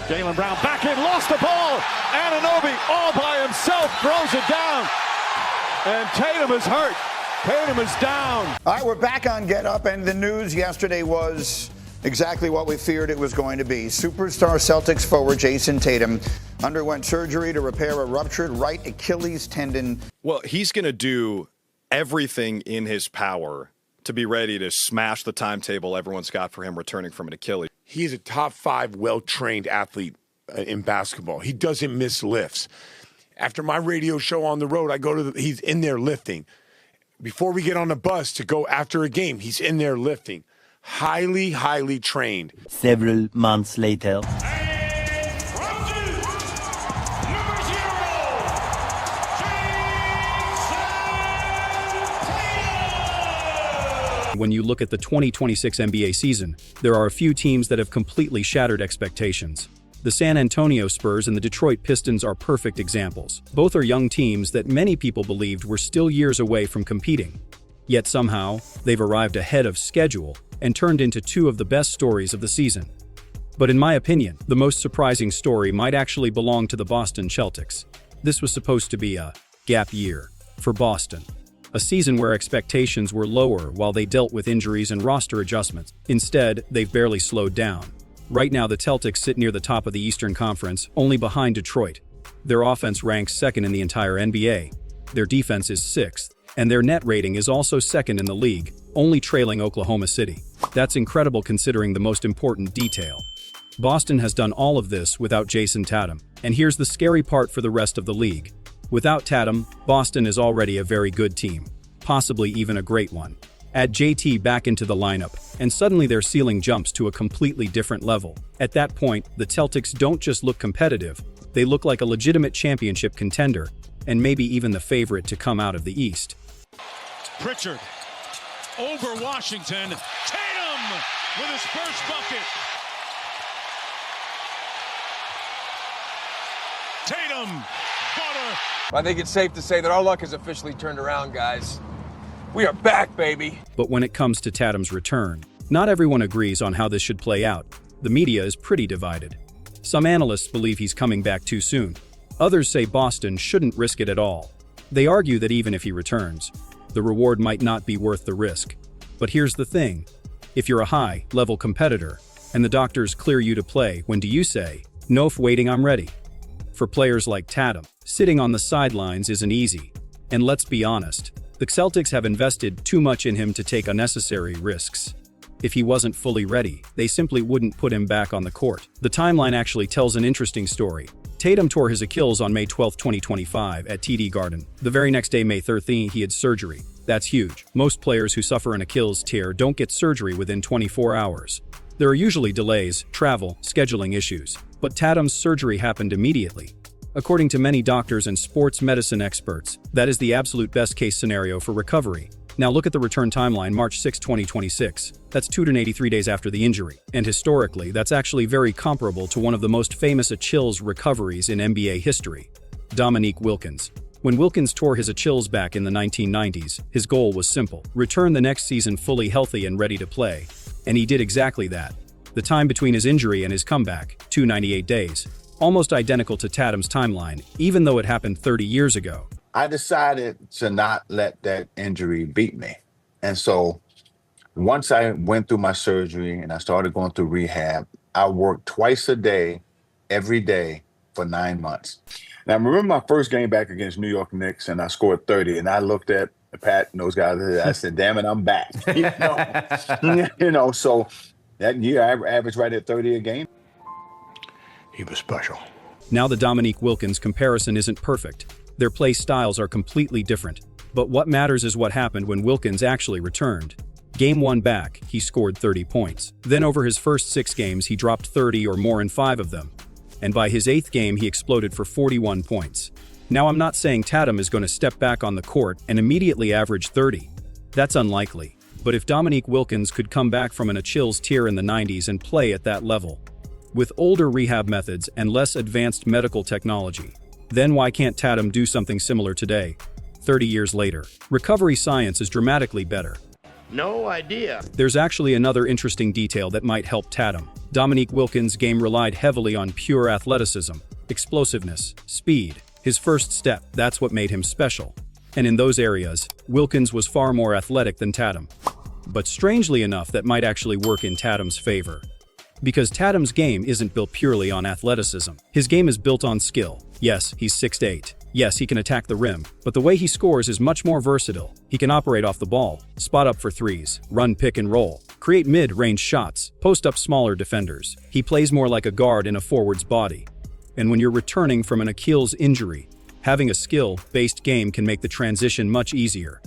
Jaylen Brown back in, lost the ball. Anunoby all by himself throws it down. And Tatum is hurt. Tatum is down. All right, we're back on Get Up, and the news yesterday was exactly what we feared it was going to be. Superstar Celtics forward Jayson Tatum underwent surgery to repair a ruptured right Achilles tendon. Well, he's going to do everything in his power to be ready to smash the timetable everyone's got for him returning from an Achilles. He is a top 5 well-trained athlete in basketball. He doesn't miss lifts. After my radio show on the road, I go to he's in there lifting. Before we get on the bus to go after a game, he's in there lifting. Highly, highly trained. Several months later. When you look at the 2026 NBA season, there are a few teams that have completely shattered expectations. The San Antonio Spurs and the Detroit Pistons are perfect examples. Both are young teams that many people believed were still years away from competing. Yet somehow, they've arrived ahead of schedule and turned into two of the best stories of the season. But in my opinion, the most surprising story might actually belong to the Boston Celtics. This was supposed to be a gap year for Boston. A season where expectations were lower while they dealt with injuries and roster adjustments. Instead, they've barely slowed down. Right now, the Celtics sit near the top of the Eastern Conference, only behind Detroit. Their offense ranks second in the entire NBA. Their defense is sixth, and their net rating is also second in the league, only trailing Oklahoma City. That's incredible considering the most important detail. Boston has done all of this without Jayson Tatum, and here's the scary part for the rest of the league. Without Tatum, Boston is already a very good team, possibly even a great one. Add JT back into the lineup, and suddenly their ceiling jumps to a completely different level. At that point, the Celtics don't just look competitive, they look like a legitimate championship contender, and maybe even the favorite to come out of the East. Pritchard over Washington. Tatum with his first bucket. Tatum, butter. I think it's safe to say that our luck has officially turned around, guys. We are back, baby. But when it comes to Tatum's return, not everyone agrees on how this should play out. The media is pretty divided. Some analysts believe he's coming back too soon. Others say Boston shouldn't risk it at all. They argue that even if he returns, the reward might not be worth the risk. But here's the thing. If you're a high-level competitor, and the doctors clear you to play, when do you say, "No waiting, I'm ready"? For players like Tatum, sitting on the sidelines isn't easy. And let's be honest, the Celtics have invested too much in him to take unnecessary risks. If he wasn't fully ready, they simply wouldn't put him back on the court. The timeline actually tells an interesting story. Tatum tore his Achilles on May 12, 2025 at TD Garden. The very next day, May 13, he had surgery. That's huge. Most players who suffer an Achilles tear don't get surgery within 24 hours. There are usually delays, travel, scheduling issues. But Tatum's surgery happened immediately. According to many doctors and sports medicine experts, that is the absolute best-case scenario for recovery. Now look at the return timeline, March 6, 2026. That's 283 days after the injury. And historically, that's actually very comparable to one of the most famous Achilles recoveries in NBA history, Dominique Wilkins. When Wilkins tore his Achilles back in the 1990s, his goal was simple: return the next season fully healthy and ready to play. And he did exactly that. The time between his injury and his comeback, 298 days, almost identical to Tatum's timeline, even though it happened 30 years ago. I decided to not let that injury beat me. And so once I went through my surgery and I started going through rehab, I worked twice a day, every day for 9 months. Now, I remember my first game back against New York Knicks, and I scored 30, and I looked at Pat and those guys, I said, damn it, I'm back. So that year I averaged right at 30 a game. He was special. Now the Dominique Wilkins comparison isn't perfect. Their play styles are completely different. But what matters is what happened when Wilkins actually returned. Game 1 back, he scored 30 points. Then over his first 6 games, he dropped 30 or more in 5 of them. And by his 8th game, he exploded for 41 points. Now, I'm not saying Tatum is going to step back on the court and immediately average 30. That's unlikely. But if Dominique Wilkins could come back from an Achilles tear in the 90s and play at that level, with older rehab methods and less advanced medical technology, then why can't Tatum do something similar today, 30 years later? Recovery science is dramatically better. No idea. There's actually another interesting detail that might help Tatum. Dominique Wilkins' game relied heavily on pure athleticism, explosiveness, speed. His first step, that's what made him special. And in those areas, Wilkins was far more athletic than Tatum. But strangely enough, that might actually work in Tatum's favor. Because Tatum's game isn't built purely on athleticism. His game is built on skill. Yes, he's 6'8". Yes, he can attack the rim, but the way he scores is much more versatile. He can operate off the ball, spot up for threes, run pick and roll, create mid-range shots, post up smaller defenders. He plays more like a guard in a forward's body. And when you're returning from an Achilles injury, having a skill-based game can make the transition much easier.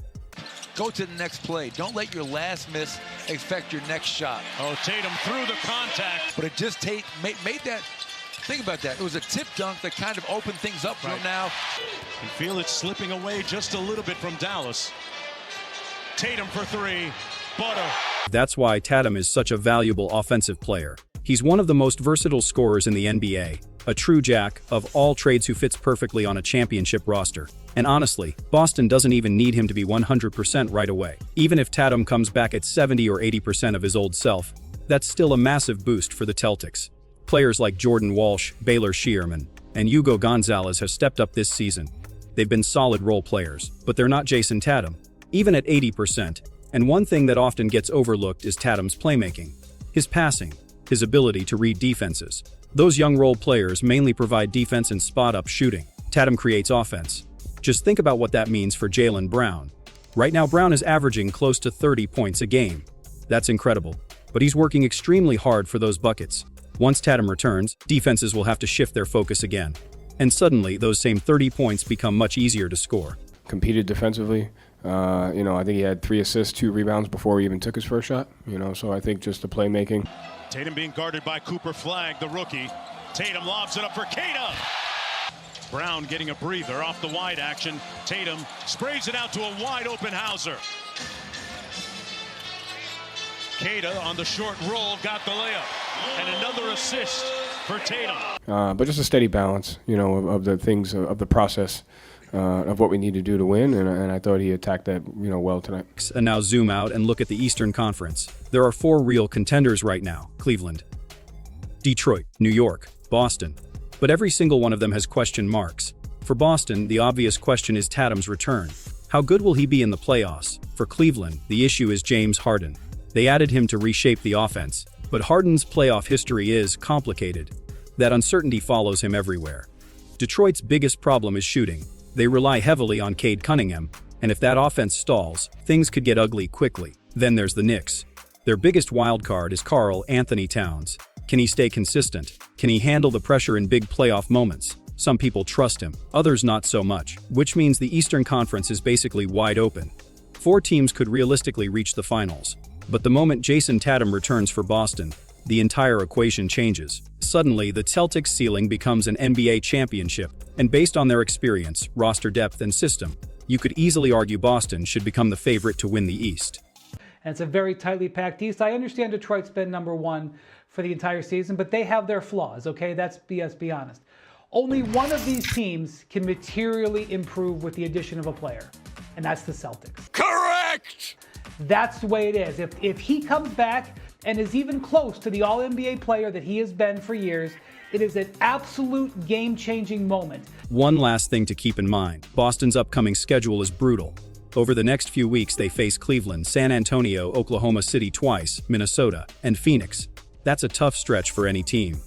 Go to the next play. Don't let your last miss affect your next shot. Oh, Tatum through the contact. But it just made that. Think about that. It was a tip dunk that kind of opened things up for him now. You feel it slipping away just a little bit from Dallas. Tatum for three. Butter. That's why Tatum is such a valuable offensive player. He's one of the most versatile scorers in the NBA, a true jack of all trades who fits perfectly on a championship roster. And honestly, Boston doesn't even need him to be 100% right away. Even if Tatum comes back at 70 or 80% of his old self, that's still a massive boost for the Celtics. Players like Jordan Walsh, Baylor Shearman, and Hugo Gonzalez have stepped up this season. They've been solid role players, but they're not Jayson Tatum, even at 80%. And one thing that often gets overlooked is Tatum's playmaking. His passing, his ability to read defenses. Those young role players mainly provide defense and spot-up shooting. Tatum creates offense. Just think about what that means for Jaylen Brown. Right now, Brown is averaging close to 30 points a game. That's incredible, but he's working extremely hard for those buckets. Once Tatum returns, defenses will have to shift their focus again. And suddenly, those same 30 points become much easier to score. Competed defensively. I think he had 3 assists, 2 rebounds before he even took his first shot. So I think just the playmaking. Tatum being guarded by Cooper Flagg, the rookie. Tatum lobs it up for Keita. Brown getting a breather off the wide action. Tatum sprays it out to a wide open Hauser. Keita on the short roll got the layup. And another assist for Tatum. But just a steady balance, of the things, of the process, of what we need to do to win. And I thought he attacked that, well tonight. And now zoom out and look at the Eastern Conference. There are 4 real contenders right now: Cleveland, Detroit, New York, Boston. But every single one of them has question marks. For Boston, the obvious question is Tatum's return. How good will he be in the playoffs? For Cleveland, the issue is James Harden. They added him to reshape the offense, but Harden's playoff history is complicated. That uncertainty follows him everywhere. Detroit's biggest problem is shooting. They rely heavily on Cade Cunningham, and if that offense stalls, things could get ugly quickly. Then there's the Knicks. Their biggest wild card is Karl Anthony Towns. Can he stay consistent? Can he handle the pressure in big playoff moments? Some people trust him, others not so much, which means the Eastern Conference is basically wide open. 4 teams could realistically reach the finals. But the moment Jayson Tatum returns for Boston, the entire equation changes. Suddenly, the Celtics' ceiling becomes an NBA championship, and based on their experience, roster depth, and system, you could easily argue Boston should become the favorite to win the East. And it's a very tightly packed East. I understand Detroit's been #1 for the entire season, but they have their flaws, okay? Let's be honest. Only one of these teams can materially improve with the addition of a player, and that's the Celtics. Correct! That's the way it is. If he comes back and is even close to the All-NBA player that he has been for years, it is an absolute game-changing moment. One last thing to keep in mind: Boston's upcoming schedule is brutal. Over the next few weeks, they face Cleveland, San Antonio, Oklahoma City twice, Minnesota, and Phoenix. That's a tough stretch for any team.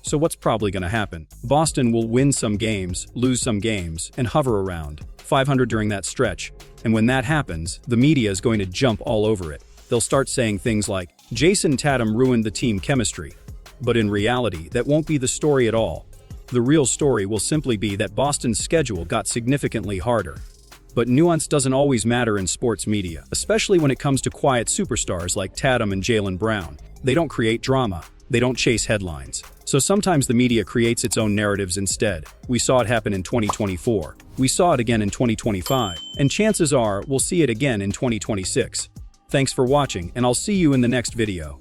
So what's probably going to happen? Boston will win some games, lose some games, and hover around 500 during that stretch. And when that happens, the media is going to jump all over it. They'll start saying things like, Jayson Tatum ruined the team chemistry. But in reality, that won't be the story at all. The real story will simply be that Boston's schedule got significantly harder. But nuance doesn't always matter in sports media, especially when it comes to quiet superstars like Tatum and Jaylen Brown. They don't create drama. They don't chase headlines. So sometimes the media creates its own narratives instead. We saw it happen in 2024. We saw it again in 2025. And chances are we'll see it again in 2026. Thanks for watching, and I'll see you in the next video.